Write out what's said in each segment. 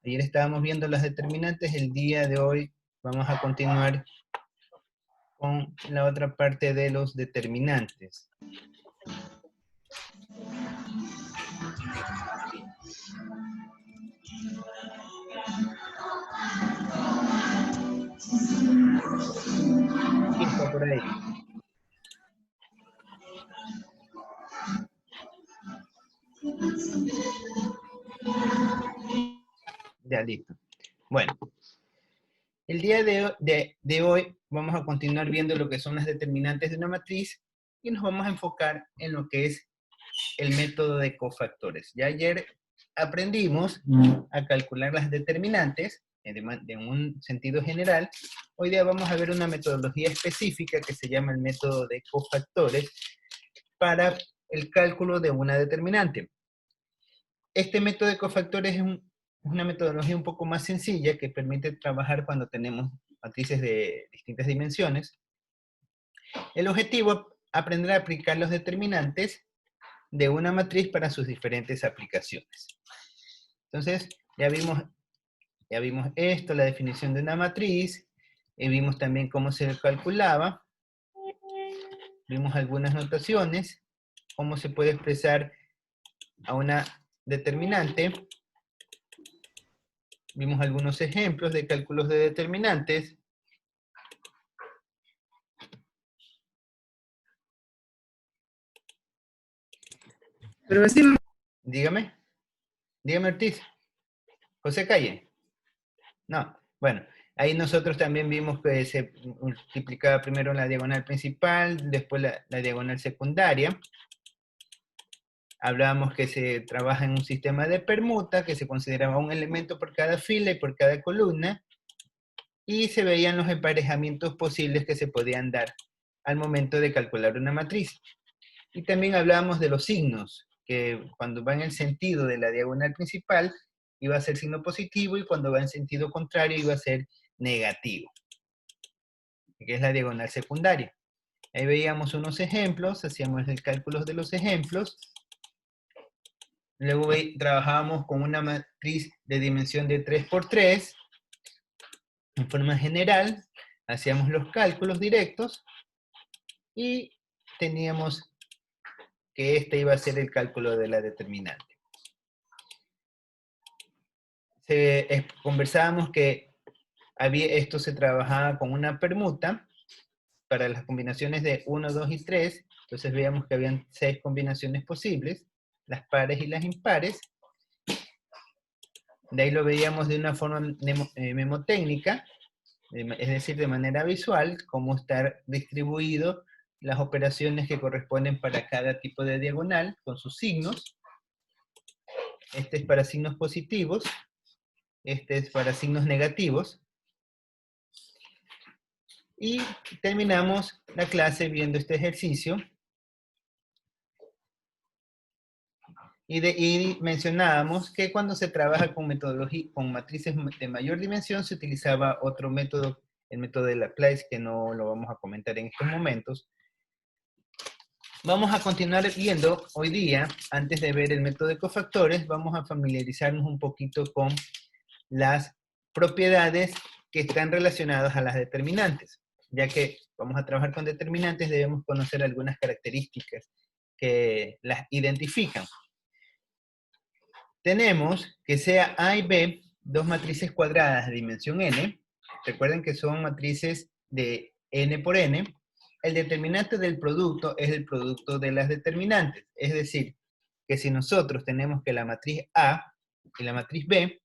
Ayer estábamos viendo las determinantes, el día de hoy vamos a continuar con la otra parte de los determinantes. ¿Quién está por ahí? Ya, listo. Bueno, el día de hoy vamos a continuar viendo lo que son las determinantes de una matriz y nos vamos a enfocar en lo que es el método de cofactores. Ya ayer aprendimos a calcular las determinantes de un sentido general. Hoy día vamos a ver una metodología específica que se llama el método de cofactores para el cálculo de una determinante. Este método de cofactores es una metodología un poco más sencilla que permite trabajar cuando tenemos matrices de distintas dimensiones. El objetivo es aprender a aplicar los determinantes de una matriz para sus diferentes aplicaciones. Entonces, ya vimos esto, la definición de una matriz, y vimos también cómo se calculaba, vimos algunas notaciones, cómo se puede expresar a una determinante, vimos algunos ejemplos de cálculos de determinantes. Pero vecino. Dígame Ortiz. José Calle. No, bueno, ahí nosotros también vimos que se multiplicaba primero la diagonal principal, después la diagonal secundaria. Hablábamos que se trabaja en un sistema de permuta, que se consideraba un elemento por cada fila y por cada columna, y se veían los emparejamientos posibles que se podían dar al momento de calcular una matriz. Y también hablábamos de los signos, que cuando va en el sentido de la diagonal principal, iba a ser signo positivo, y cuando va en sentido contrario, iba a ser negativo, que es la diagonal secundaria. Ahí veíamos unos ejemplos, hacíamos el cálculo de los ejemplos. Luego trabajábamos con una matriz de dimensión de 3 por 3. En forma general, hacíamos los cálculos directos y teníamos que este iba a ser el cálculo de la determinante. Conversábamos que esto se trabajaba con una permuta para las combinaciones de 1, 2 y 3. Entonces veíamos que habían 6 combinaciones posibles, las pares y las impares. De ahí lo veíamos de una forma memotécnica, es decir, de manera visual, cómo estar distribuido las operaciones que corresponden para cada tipo de diagonal, con sus signos. Este es para signos positivos, este es para signos negativos. Y terminamos la clase viendo este ejercicio. Y mencionábamos que cuando se trabaja con matrices de mayor dimensión, se utilizaba otro método, el método de Laplace, que no lo vamos a comentar en estos momentos. Vamos a continuar viendo hoy día, antes de ver el método de cofactores, vamos a familiarizarnos un poquito con las propiedades que están relacionadas a las determinantes. Ya que vamos a trabajar con determinantes, debemos conocer algunas características que las identifican. Tenemos que sea A y B, dos matrices cuadradas de dimensión n. Recuerden que son matrices de n por n. El determinante del producto es el producto de las determinantes. Es decir, que si nosotros tenemos que la matriz A y la matriz B,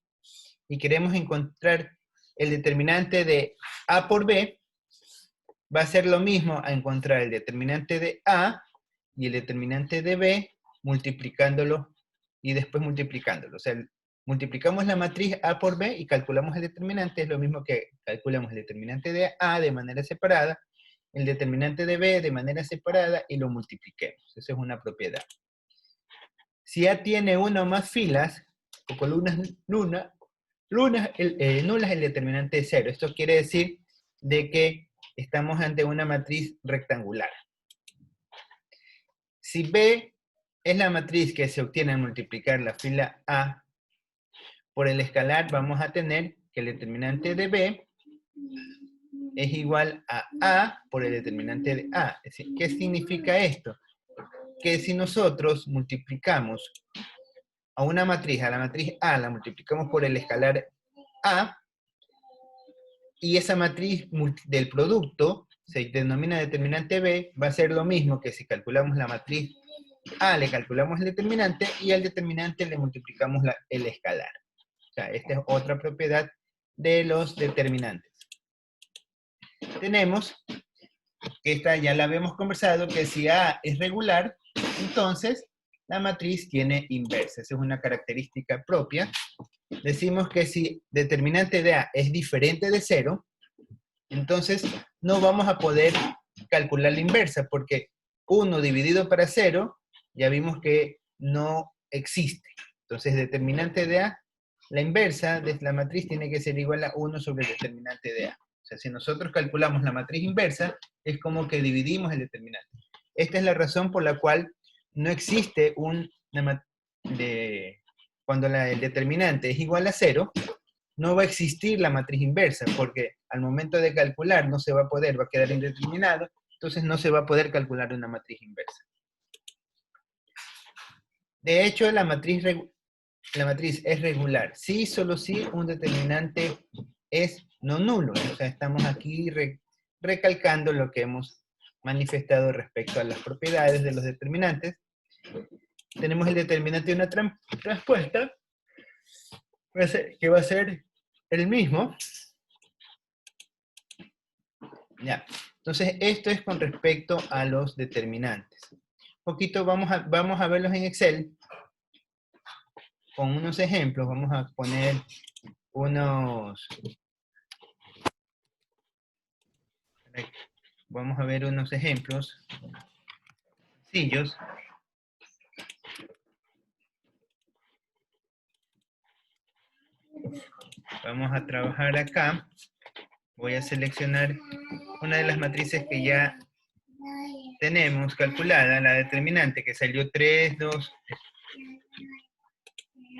y queremos encontrar el determinante de A por B, va a ser lo mismo a encontrar el determinante de A y el determinante de B multiplicándolo y después multiplicándolo. O sea, multiplicamos la matriz A por B y calculamos el determinante. Es lo mismo que calculamos el determinante de A de manera separada, el determinante de B de manera separada y lo multipliquemos. Esa es una propiedad. Si A tiene una o más filas o columnas nulas, el determinante es 0. Esto quiere decir de que estamos ante una matriz rectangular. Si B es la matriz que se obtiene al multiplicar la fila A por el escalar vamos a tener que el determinante de B es igual a A por el determinante de A. Es decir, ¿qué significa esto? Que si nosotros multiplicamos a una matriz, a la matriz A, la multiplicamos por el escalar A, y esa matriz del producto se denomina determinante B, va a ser lo mismo que si calculamos la matriz A, le calculamos el determinante, y al determinante le multiplicamos el escalar. O sea, esta es otra propiedad de los determinantes. Tenemos, que esta ya la habíamos conversado, que si A es regular, entonces la matriz tiene inversa. Esa es una característica propia. Decimos que si determinante de A es diferente de 0, entonces no vamos a poder calcular la inversa, porque 1 dividido para 0, ya vimos que no existe. Entonces determinante de A, la inversa de la matriz tiene que ser igual a 1 sobre el determinante de A. O sea, si nosotros calculamos la matriz inversa, es como que dividimos el determinante. Esta es la razón por la cual no existe cuando el determinante es igual a 0, no va a existir la matriz inversa, porque al momento de calcular no se va a poder, va a quedar indeterminado, entonces no se va a poder calcular una matriz inversa. De hecho, la matriz es regular, sí, solo si un determinante es no nulo. O sea, estamos aquí recalcando lo que hemos manifestado respecto a las propiedades de los determinantes. Tenemos el determinante de una respuesta, que va a ser el mismo. Ya. Entonces, esto es con respecto a los determinantes. Un poquito vamos a verlos en Excel con unos ejemplos. Vamos a poner vamos a ver unos ejemplos sencillos. Vamos a trabajar acá. Voy a seleccionar una de las matrices que ya tenemos calculada, la determinante, que salió 3, 2.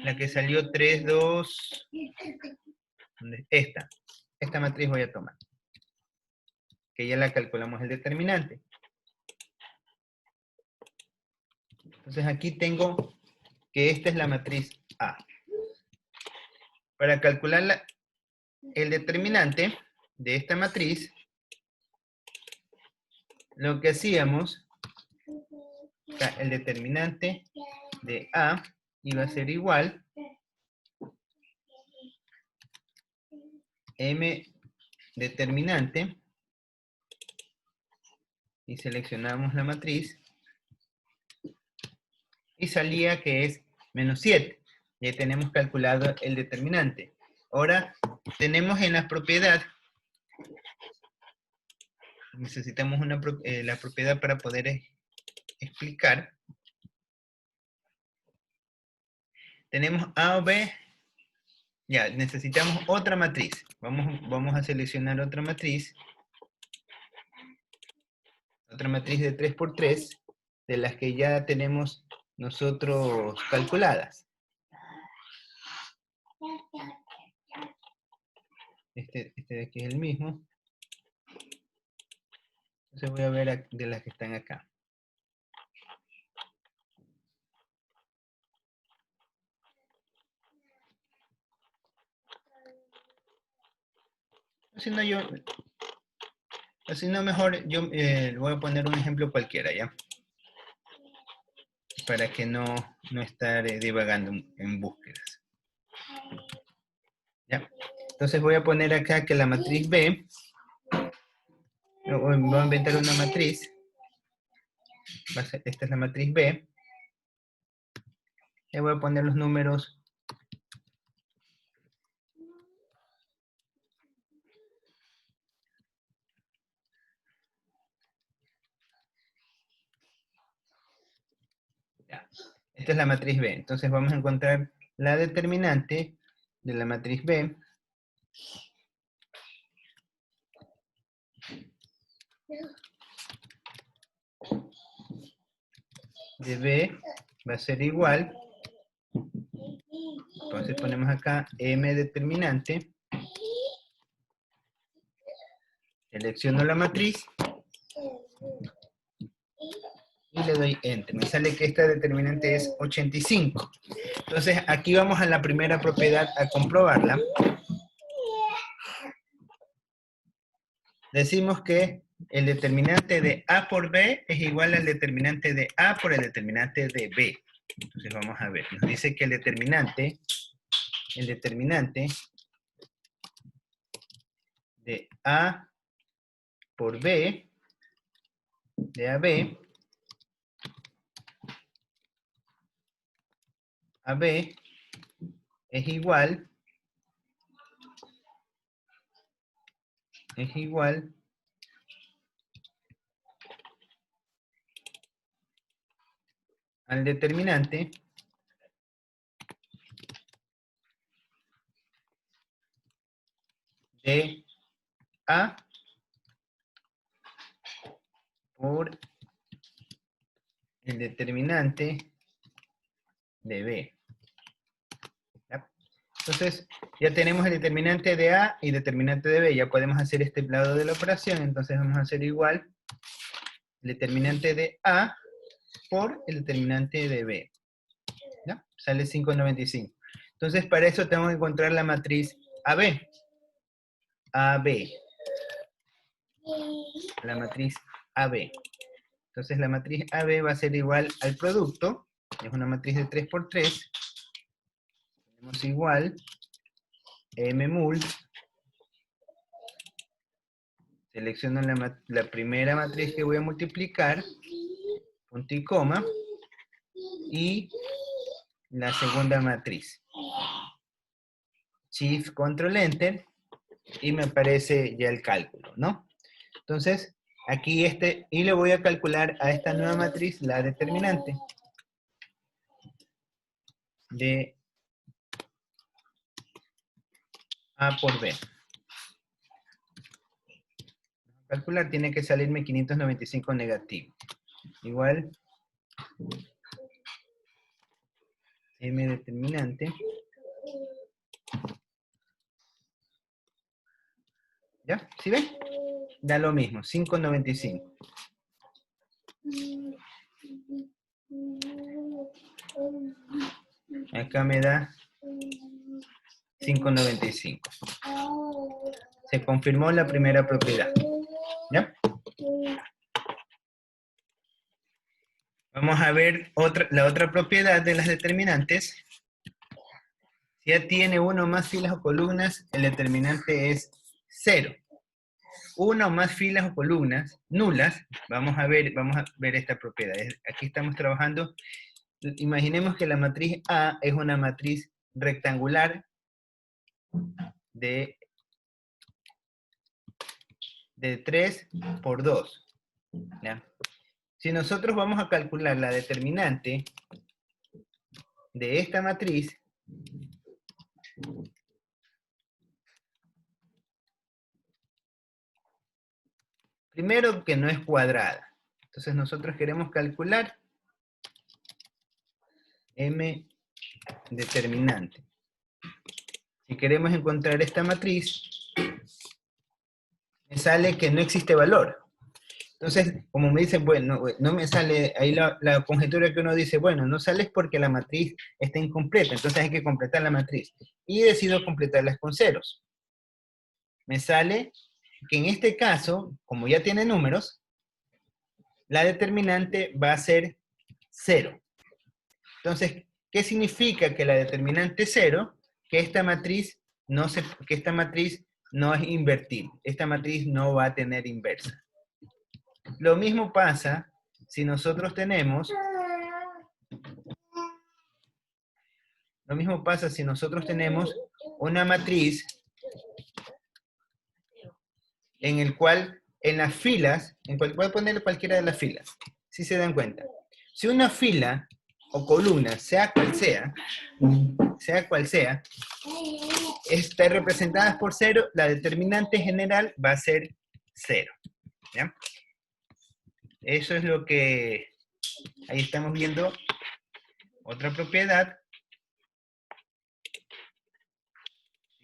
La que salió 3, 2. Esta matriz voy a tomar, que ya la calculamos el determinante. Entonces aquí tengo que esta es la matriz A. Para calcular el determinante de esta matriz, lo que hacíamos, el determinante de A iba a ser igual M determinante, y seleccionamos la matriz, y salía que es menos 7. Ya tenemos calculado el determinante. Ahora tenemos en la propiedad, necesitamos la propiedad para poder explicar. Tenemos A o B. Ya, necesitamos otra matriz. Vamos a seleccionar otra matriz. Otra matriz de 3 por 3, de las que ya tenemos nosotros calculadas. Este de aquí es el mismo. Entonces voy a ver de las que están acá. Si no, mejor yo voy a poner un ejemplo cualquiera, ¿ya? Para que no estar divagando en búsquedas. ¿Ya? Entonces voy a poner acá que la matriz B, voy a inventar una matriz. Esta es la matriz B. Le voy a poner los números . Ya. Esta es la matriz B. Entonces vamos a encontrar la determinante de la matriz B. De B va a ser igual Entonces ponemos acá M determinante. Selecciono la matriz. Y le doy Enter. Me sale que esta determinante es 85. Entonces aquí vamos a la primera propiedad a comprobarla. Decimos que el determinante de A por B es igual al determinante de A por el determinante de B. Entonces vamos a ver. Nos dice que el determinante de A por B, de AB, a B es igual al determinante de A por el determinante de B. ¿Ya? Entonces, ya tenemos el determinante de A y determinante de B. Ya podemos hacer este lado de la operación. Entonces vamos a hacer igual el determinante de A por el determinante de B. ¿Ya? Sale 5,95. Entonces, para eso tengo que encontrar la matriz AB. AB. La matriz AB. Entonces, la matriz AB va a ser igual al producto. Es una matriz de 3×3. Tenemos igual M mul. Selecciono la primera matriz que voy a multiplicar, punto y coma, y la segunda matriz. Shift, Control, Enter, y me aparece ya el cálculo, ¿no? Entonces, aquí y le voy a calcular a esta nueva matriz la determinante de A por B. Calcular tiene que salirme 595 negativo. Igual M determinante. ¿Ya? ¿Sí ven? Da lo mismo, 5,95. Acá me da 5,95. Se confirmó la primera propiedad. ¿Ya? Vamos a ver la otra propiedad de las determinantes. Si ya tiene uno o más filas o columnas, el determinante es 0. Una o más filas o columnas nulas, vamos a ver esta propiedad. Aquí estamos trabajando. Imaginemos que la matriz A es una matriz rectangular de 3×2. ¿Ya? Si nosotros vamos a calcular la determinante de esta matriz, primero que no es cuadrada. Entonces nosotros queremos calcular M determinante. Si queremos encontrar esta matriz, me sale que no existe valor. Entonces, como me dicen, bueno, no me sale, ahí la conjetura que uno dice, bueno, no sale porque la matriz está incompleta, entonces hay que completar la matriz. Y decido completarlas con ceros. Me sale que en este caso, como ya tiene números, la determinante va a ser 0. Entonces, ¿qué significa que la determinante es 0? Que esta matriz no es invertible. Esta matriz no va a tener inversa. Lo mismo pasa si nosotros tenemos una matriz en el cual en las filas, voy a poner cualquiera de las filas, si se dan cuenta. Si una fila o columna, sea cual sea, está representada por 0, la determinante general va a ser 0. ¿Ya? Eso es lo que ahí estamos viendo. Otra propiedad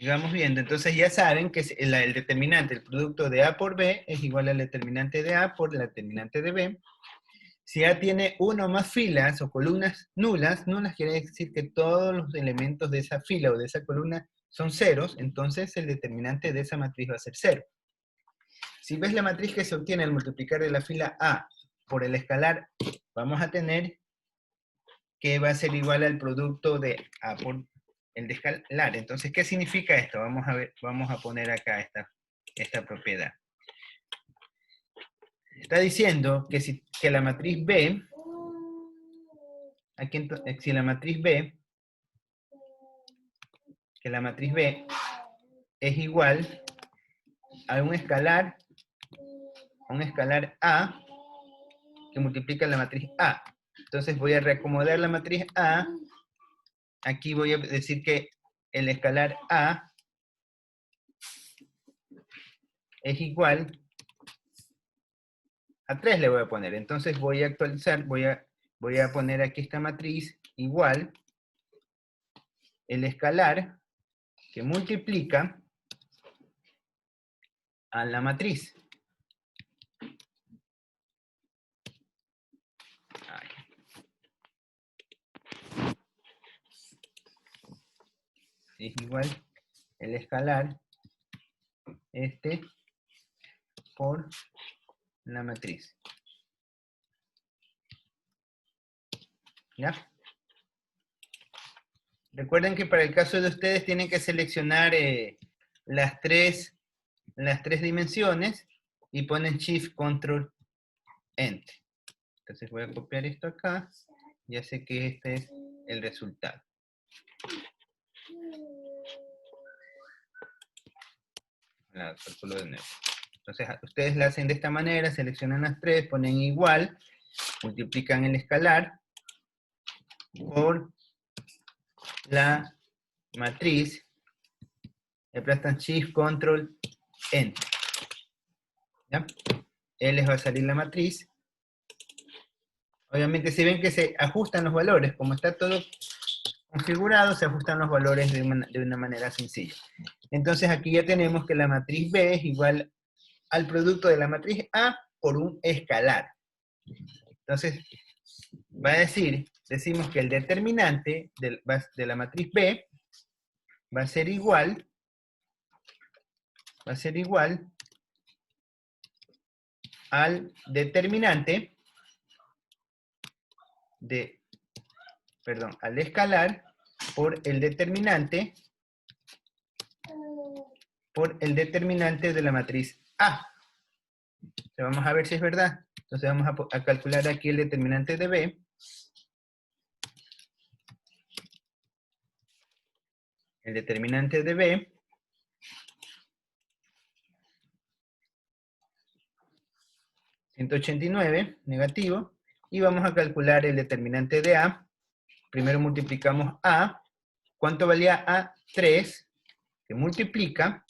sigamos viendo. Entonces ya saben que el determinante, el producto de A por B es igual al determinante de A por el determinante de B. Si A tiene una o más filas o columnas nulas, nulas quiere decir que todos los elementos de esa fila o de esa columna son ceros, entonces el determinante de esa matriz va a ser 0. Si ves la matriz que se obtiene al multiplicar de la fila A por el escalar, vamos a tener que va a ser igual al producto de A por el de escalar. Entonces, ¿qué significa esto? Vamos a ver, vamos a poner acá esta propiedad. Está diciendo que si la matriz B, aquí si la matriz B, que la matriz B es igual a un escalar A que multiplica la matriz A. Entonces voy a reacomodar la matriz A. Aquí voy a decir que el escalar A es igual a 3 le voy a poner. Entonces voy a actualizar, voy a poner aquí esta matriz igual el escalar que multiplica a la matriz. Es igual el escalar por la matriz. ¿Ya? Recuerden que para el caso de ustedes tienen que seleccionar las tres dimensiones y ponen Shift, Control, Enter. Entonces voy a copiar esto acá. Ya sé que este es el resultado. La calculo de nuevo. Entonces ustedes la hacen de esta manera, seleccionan las tres, ponen igual, multiplican el escalar por la matriz, le aplastan Shift, Control, Enter. ¿Ya? Les va a salir la matriz. Obviamente si ven que se ajustan los valores, como está todo configurado, se ajustan los valores de una manera sencilla. Entonces aquí ya tenemos que la matriz B es igual al producto de la matriz A por un escalar. Entonces, va a decimos que el determinante de la matriz B va a ser igual al determinante al escalar por el determinante de la matriz A. Entonces, vamos a ver si es verdad. Entonces vamos a calcular aquí el determinante de B. El determinante de B $189, negativo, y vamos a calcular el determinante de A. Primero multiplicamos A. ¿Cuánto valía A? 3, que multiplica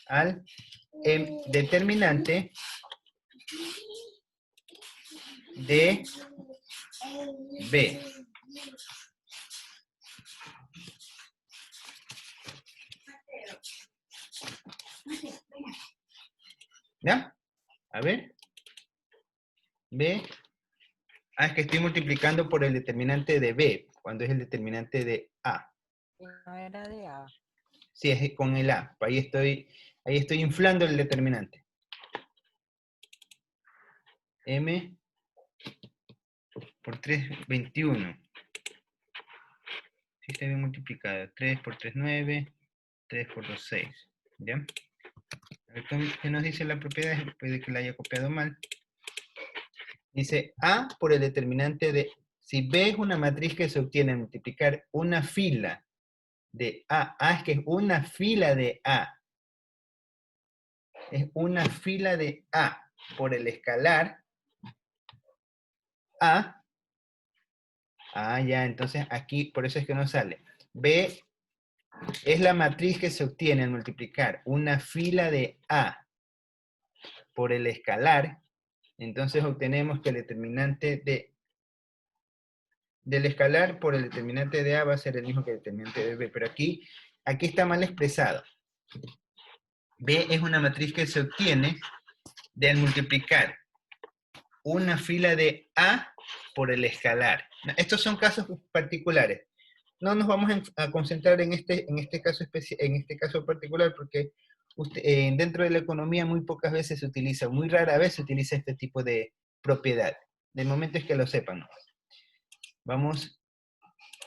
al determinante de B. ¿Ya? A ver. B. Es que estoy multiplicando por el determinante de B, cuando es el determinante de A. No era de A. Sí, es con el A. Ahí estoy inflando el determinante. M por 3, 21. Sí, está bien multiplicado. 3 por 3, 9. 3 por 2, 6. ¿Ya? A ver, ¿qué nos dice la propiedad? Puede que la haya copiado mal. Dice A por el determinante de... Si B es una matriz que se obtiene al multiplicar una fila de A. Es que es una fila de A. Es una fila de A por el escalar A. Ya, entonces aquí, por eso es que no sale. B es la matriz que se obtiene al multiplicar una fila de A por el escalar. Entonces obtenemos que el determinante del escalar por el determinante de A va a ser el mismo que el determinante de B. Pero aquí aquí está mal expresado. B es una matriz que se obtiene de al multiplicar una fila de A por el escalar. Estos son casos particulares. No nos vamos a concentrar en este caso particular porque dentro de la economía muy pocas veces se utiliza, muy rara vez se utiliza este tipo de propiedad. De momento es que lo sepan. Vamos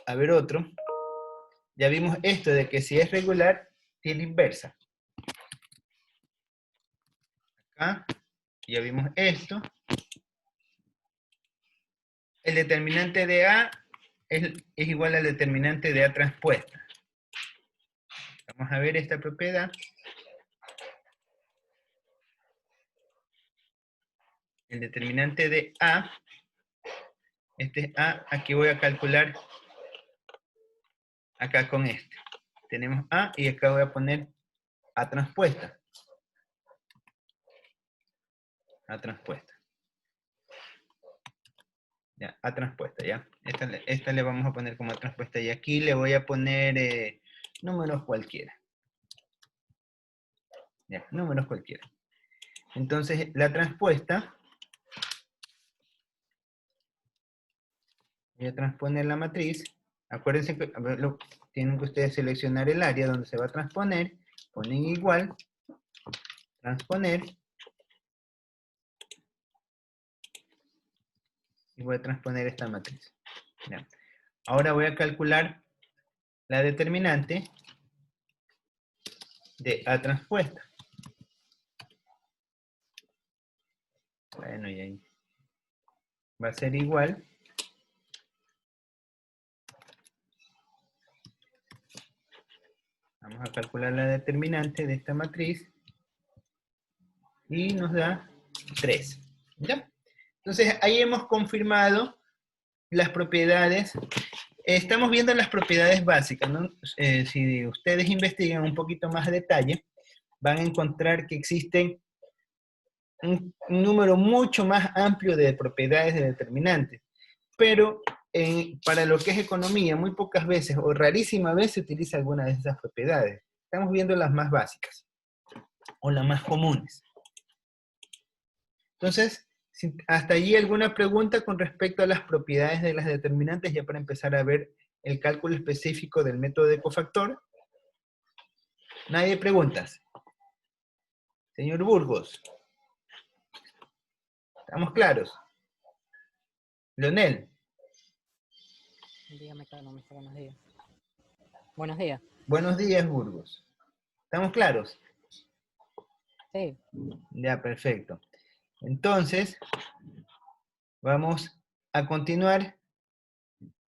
a ver otro. Ya vimos esto de que si es regular, tiene inversa. Acá ya vimos esto. El determinante de A es igual al determinante de A transpuesta. Vamos a ver esta propiedad. El determinante de A, este es A, aquí voy a calcular acá con este. Tenemos A y acá voy a poner A transpuesta. A transpuesta. Ya, A transpuesta, ya. Esta le vamos a poner como A transpuesta y aquí le voy a poner números cualquiera. Ya, números cualquiera. Entonces, la transpuesta, voy a transponer la matriz. Acuérdense que tienen que ustedes seleccionar el área donde se va a transponer, ponen igual, transponer, y voy a transponer esta matriz. Ya. Ahora voy a calcular la determinante de A transpuesta. Bueno, y ahí va a ser igual vamos a calcular la determinante de esta matriz y nos da 3. ¿Ya? Entonces ahí hemos confirmado las propiedades. Estamos viendo las propiedades básicas, ¿no? Si ustedes investigan un poquito más a detalle, van a encontrar que existen un número mucho más amplio de propiedades de determinantes. Pero para lo que es economía, muy pocas veces o rarísimas veces se utiliza alguna de esas propiedades. Estamos viendo las más básicas o las más comunes. Entonces, hasta allí alguna pregunta con respecto a las propiedades de las determinantes, ya para empezar a ver el cálculo específico del método de cofactor. ¿Nadie preguntas? Señor Burgos. ¿Estamos claros? Leonel. Dígame, economista, buenos días. Buenos días. Buenos días, Burgos. ¿Estamos claros? Sí. Ya, perfecto. Entonces, vamos a continuar.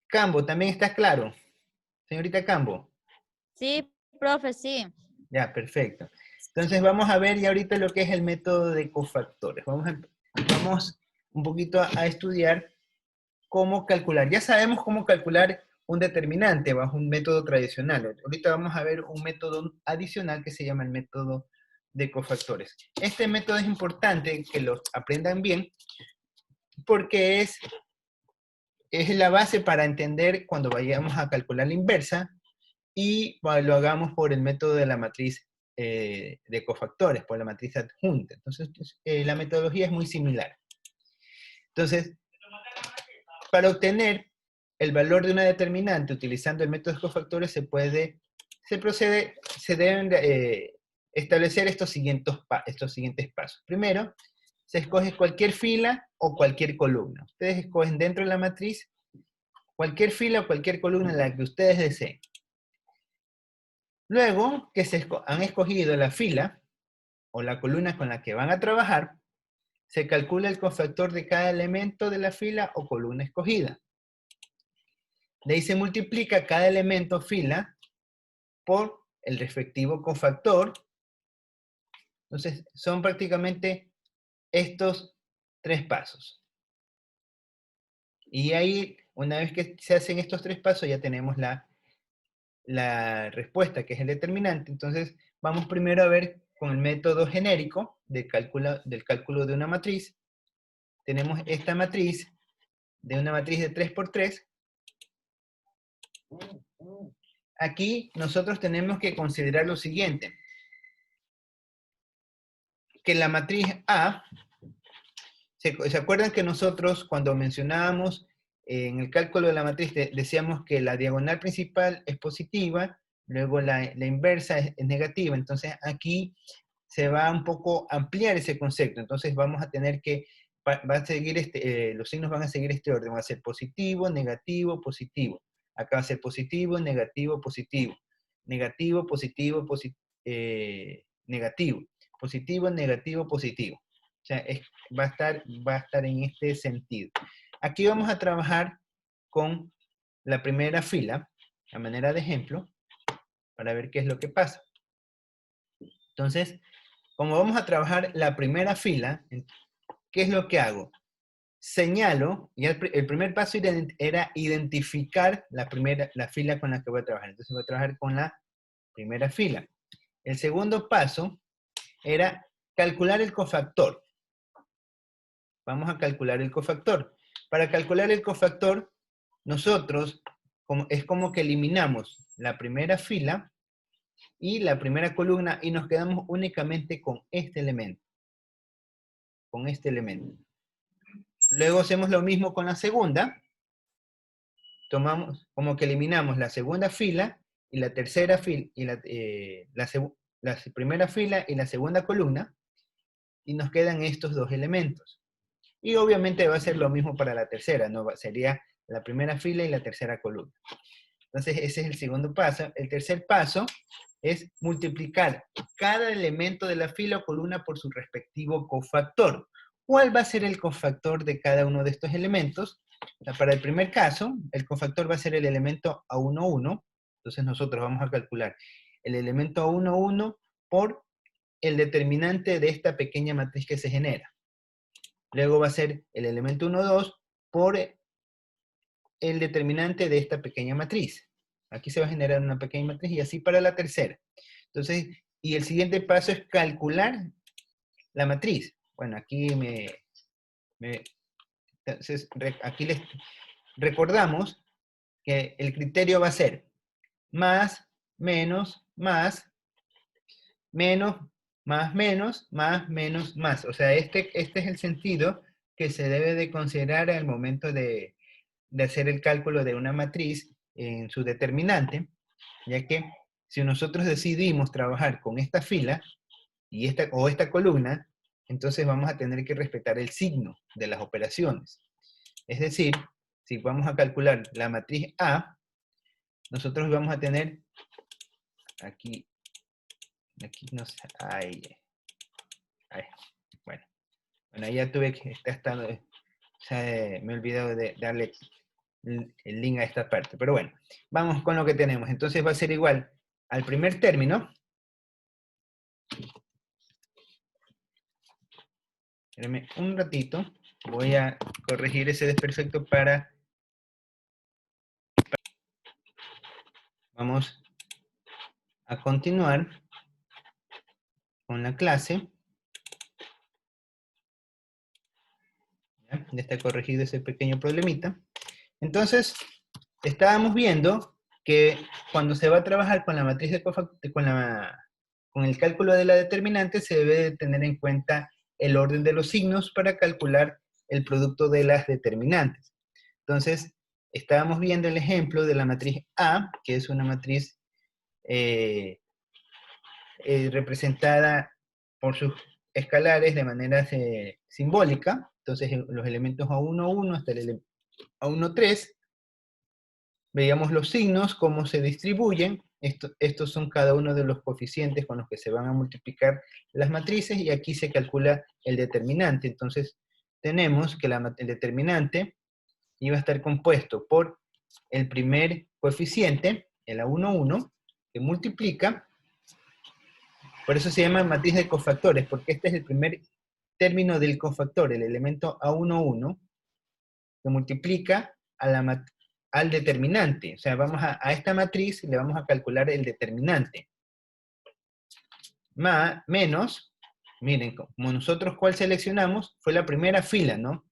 Cambo, ¿también está claro? Señorita Cambo. Sí, profe, sí. Ya, perfecto. Entonces vamos a ver ya ahorita lo que es el método de cofactores. Vamos un poquito a estudiar cómo calcular. Ya sabemos cómo calcular un determinante bajo un método tradicional. Ahorita vamos a ver un método adicional que se llama el método de cofactores. Este método es importante que lo aprendan bien porque es la base para entender cuando vayamos a calcular la inversa y lo hagamos por el método de la matriz de cofactores, por la matriz adjunta. Entonces, la metodología es muy similar. Entonces, para obtener el valor de una determinante utilizando el método de cofactores se deben establecer estos siguientes pasos. Primero, se escoge cualquier fila o cualquier columna. Ustedes escogen dentro de la matriz cualquier fila o cualquier columna en la que ustedes deseen. Luego que han escogido la fila o la columna con la que van a trabajar, se calcula el cofactor de cada elemento de la fila o columna escogida. De ahí se multiplica cada elemento fila por el respectivo cofactor. Entonces, son prácticamente estos 3 pasos. Y ahí, una vez que se hacen estos 3 pasos, ya tenemos la respuesta, que es el determinante. Entonces, vamos primero a ver con el método genérico del cálculo de una matriz. Tenemos esta matriz, de una matriz de 3 por 3. aquí nosotros tenemos que considerar lo siguiente. Que la matriz A, ¿se acuerdan que nosotros cuando mencionábamos en el cálculo de la matriz decíamos que la diagonal principal es positiva, luego la inversa es negativa? Entonces aquí se va un poco a ampliar ese concepto. Entonces vamos a tener que, va a seguir los signos van a seguir este orden, va a ser positivo, negativo, positivo. Acá va a ser positivo, negativo, positivo. Negativo, positivo, negativo. Positivo, negativo, positivo. O sea, va a estar en este sentido. Aquí vamos a trabajar con la primera fila, a manera de ejemplo, para ver qué es lo que pasa. Entonces, como vamos a trabajar la primera fila, ¿qué es lo que hago? Señalo, y el primer paso era identificar la fila con la que voy a trabajar. Entonces voy a trabajar con la primera fila. El segundo paso era calcular el cofactor. Vamos a calcular el cofactor. Para calcular el cofactor, nosotros es como que eliminamos la primera fila y la primera columna y nos quedamos únicamente con este elemento. Con este elemento. Luego hacemos lo mismo con la segunda. Tomamos, como que eliminamos la segunda fila y la tercera fila, y la primera fila y la segunda columna, y nos quedan estos dos elementos. Y obviamente va a ser lo mismo para la tercera, ¿no? Sería la primera fila y la tercera columna. Entonces ese es el segundo paso. El tercer paso es multiplicar cada elemento de la fila o columna por su respectivo cofactor. ¿Cuál va a ser el cofactor de cada uno de estos elementos? Para el primer caso, el cofactor va a ser el elemento A11. Entonces nosotros vamos a calcular el elemento A11 por el determinante de esta pequeña matriz que se genera. Luego va a ser el elemento 1,2 por el determinante de esta pequeña matriz. Aquí se va a generar una pequeña matriz y así para la tercera. Entonces, y el siguiente paso es calcular la matriz. Bueno, aquí entonces, aquí les recordamos que el criterio va a ser más, menos, más, menos, más, menos, más, menos, más. O sea, este es el sentido que se debe de considerar al momento de hacer el cálculo de una matriz en su determinante, ya que si nosotros decidimos trabajar con esta fila y esta columna, entonces vamos a tener que respetar el signo de las operaciones. Es decir, si vamos a calcular la matriz A, nosotros vamos a tener aquí no sé, bueno, ahí ya tuve que me he olvidado de darle el link a esta parte, pero bueno, vamos con lo que tenemos. Entonces va a ser igual al primer término. Espérenme un ratito, voy a corregir ese desperfecto para... Vamos a continuar con la clase. ¿Ya? Ya está corregido ese pequeño problemita. Entonces, estábamos viendo que cuando se va a trabajar con la matriz de cofactor, con el cálculo de la determinante, se debe de tener en cuenta el orden de los signos para calcular el producto de las determinantes. Entonces, estábamos viendo el ejemplo de la matriz A, que es una matriz representada por sus escalares de manera simbólica. Entonces, los elementos A11 hasta el A13, veíamos los signos, cómo se distribuyen. Estos son cada uno de los coeficientes con los que se van a multiplicar las matrices, y aquí se calcula el determinante. Entonces, tenemos que el determinante iba a estar compuesto por el primer coeficiente, el A11, que multiplica. Por eso se llama matriz de cofactores, porque este es el primer término del cofactor, el elemento A11, que multiplica al determinante. O sea, vamos a esta matriz le vamos a calcular el determinante. Menos, miren, como nosotros cuál seleccionamos, fue la primera fila, ¿no?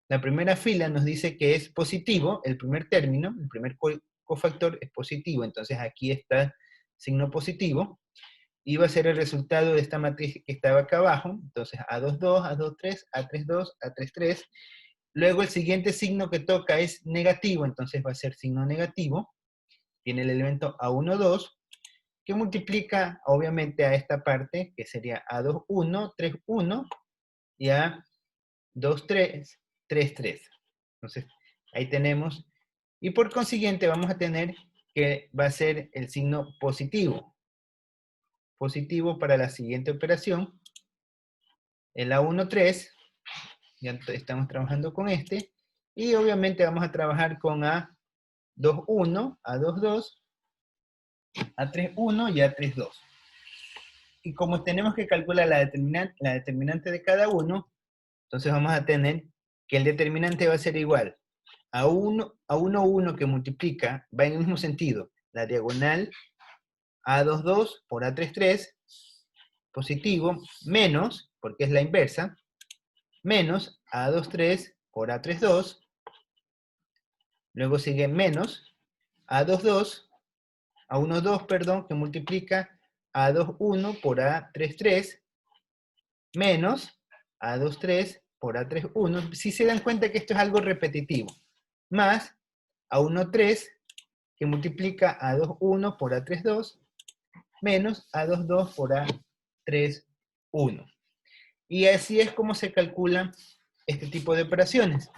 La primera fila nos dice que es positivo, el primer término, el primer cofactor es positivo, entonces aquí está signo positivo, y va a ser el resultado de esta matriz que estaba acá abajo, entonces A22, A23, A32, A33, luego el siguiente signo que toca es negativo, entonces va a ser signo negativo, tiene el elemento A12, que multiplica obviamente a esta parte, que sería A21, 31, y A23, 33. Entonces, ahí tenemos, y por consiguiente vamos a tener que va a ser el signo positivo. Positivo para la siguiente operación, el A13, ya estamos trabajando con este, y obviamente vamos a trabajar con A21, A22, A31 y A32. Y como tenemos que calcular la determinante de cada uno, entonces vamos a tener que el determinante va a ser igual a 1 que multiplica, va en el mismo sentido, la diagonal A22 por A33, positivo, menos, porque es la inversa, menos A23 por A32, luego sigue menos A22, A12, perdón, que multiplica A21 por A33, menos A23 por A31, si se dan cuenta que esto es algo repetitivo, más A13, que multiplica A21 por A32, menos A22 por A31. Y así es como se calculan este tipo de operaciones.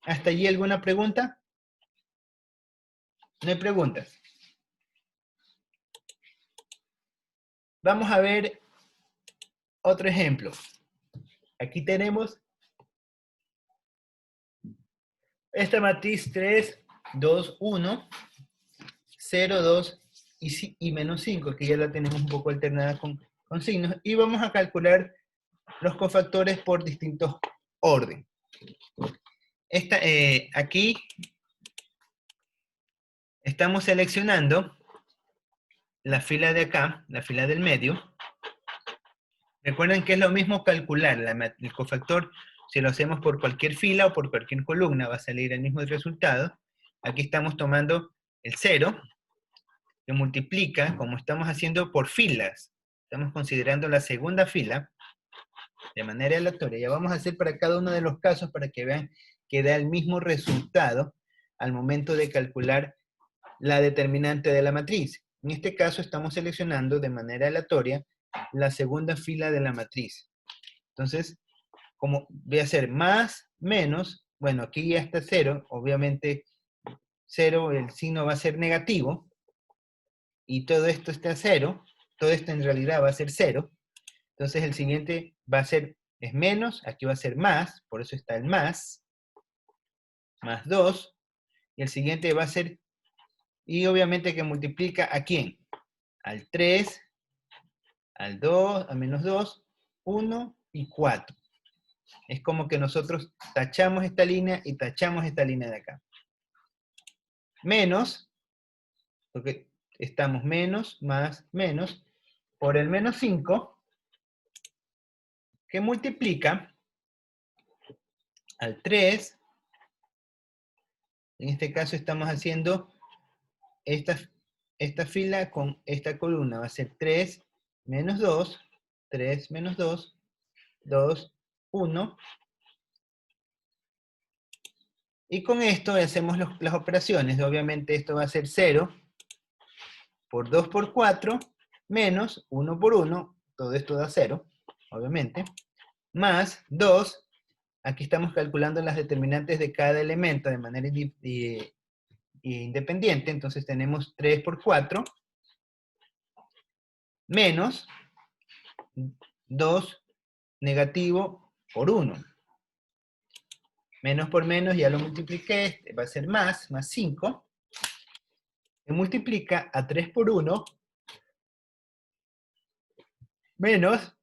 ¿Hasta allí alguna pregunta? No hay preguntas. Vamos a ver otro ejemplo. Aquí tenemos esta matriz 3, 2, 1, 0, 2 y menos 5, que ya la tenemos un poco alternada con signos, y vamos a calcular los cofactores por distintos orden. Aquí estamos seleccionando la fila de acá, la fila del medio. Recuerden que es lo mismo calcular el cofactor, si lo hacemos por cualquier fila o por cualquier columna, va a salir el mismo resultado. Aquí estamos tomando el 0, que multiplica, como estamos haciendo por filas, estamos considerando la segunda fila, de manera aleatoria. Ya vamos a hacer para cada uno de los casos para que vean que da el mismo resultado al momento de calcular la determinante de la matriz. En este caso estamos seleccionando de manera aleatoria la segunda fila de la matriz. Entonces, como voy a hacer más, menos, bueno, aquí ya está 0, obviamente 0, el signo va a ser negativo, y todo esto está a 0, todo esto en realidad va a ser 0, entonces el siguiente va a ser, es menos, aquí va a ser más, por eso está el más 2, y el siguiente va a ser, y obviamente que multiplica ¿a quién? Al 3, al 2, a menos 2, 1 y 4. Es como que nosotros tachamos esta línea y tachamos esta línea de acá. Menos, porque estamos menos, más, menos, por el menos 5, que multiplica al 3. En este caso estamos haciendo esta fila con esta columna. Va a ser 3 menos 2, 3 menos 2, 2, 1. Y con esto hacemos las operaciones. Obviamente esto va a ser 0 por 2 por 4, menos 1 por 1, todo esto da 0, obviamente, más 2, aquí estamos calculando las determinantes de cada elemento de manera independiente, entonces tenemos 3 por 4, menos 2 negativo por 1. Menos por menos, ya lo multipliqué, va a ser más 5, se multiplica a 3 por 1, menos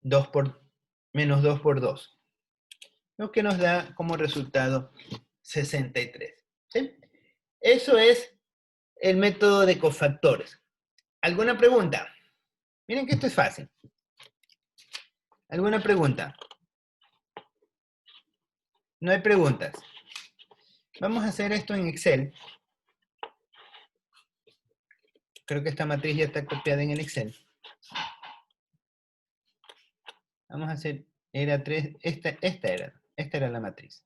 2 por 2. Lo que nos da como resultado 63. ¿Sí? Eso es el método de cofactores. ¿Alguna pregunta? Miren que esto es fácil. ¿Alguna pregunta? No hay preguntas. Vamos a hacer esto en Excel. Creo que esta matriz ya está copiada en el Excel. Vamos a hacer, era 3, esta era la matriz.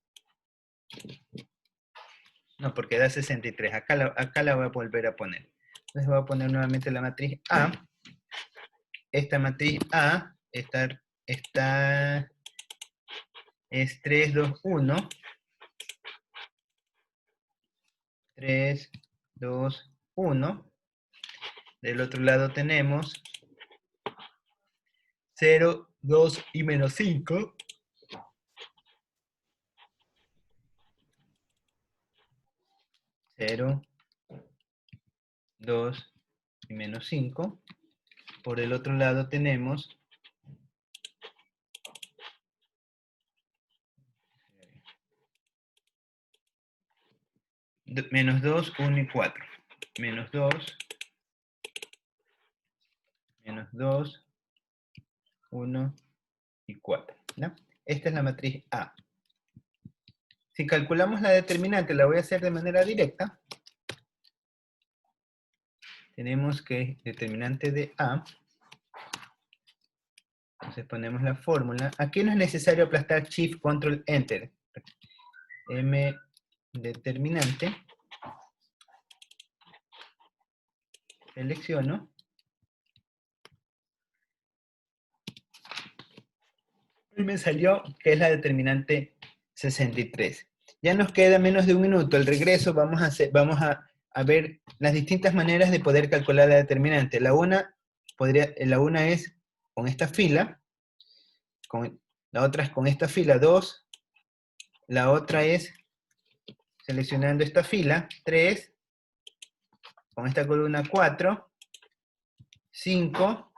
No, porque da 63. Acá la voy a volver a poner. Entonces voy a poner nuevamente la matriz A. Esta matriz A es 3, 2, 1. 3, 2, 1. Del otro lado tenemos 0, 2 y menos 5. 0, 2 y menos 5. Por el otro lado tenemos menos 2, 1 y 4. Menos 2, menos 2, 1 y 4. ¿No? Esta es la matriz A. Si calculamos la determinante, la voy a hacer de manera directa. Tenemos que determinante de A. Entonces ponemos la fórmula. Aquí no es necesario aplastar Shift, Control, Enter. M determinante. Selecciono. Y me salió que es la determinante 63. Ya nos queda menos de un minuto. Al regreso vamos a ver las distintas maneras de poder calcular la determinante. La una es con esta fila, la otra es con esta fila 2, la otra es seleccionando esta fila 3, con esta columna 4, 5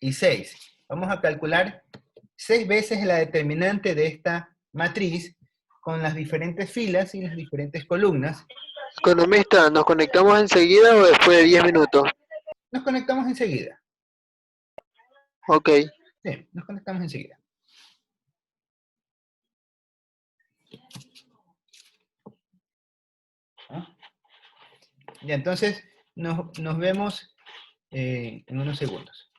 y 6. Vamos a calcular 6 veces la determinante de esta matriz con las diferentes filas y las diferentes columnas. Economista, ¿nos conectamos enseguida o después de 10 minutos? Nos conectamos enseguida. Ok. Sí, nos conectamos enseguida. ¿Ah? Ya, entonces nos vemos en unos segundos.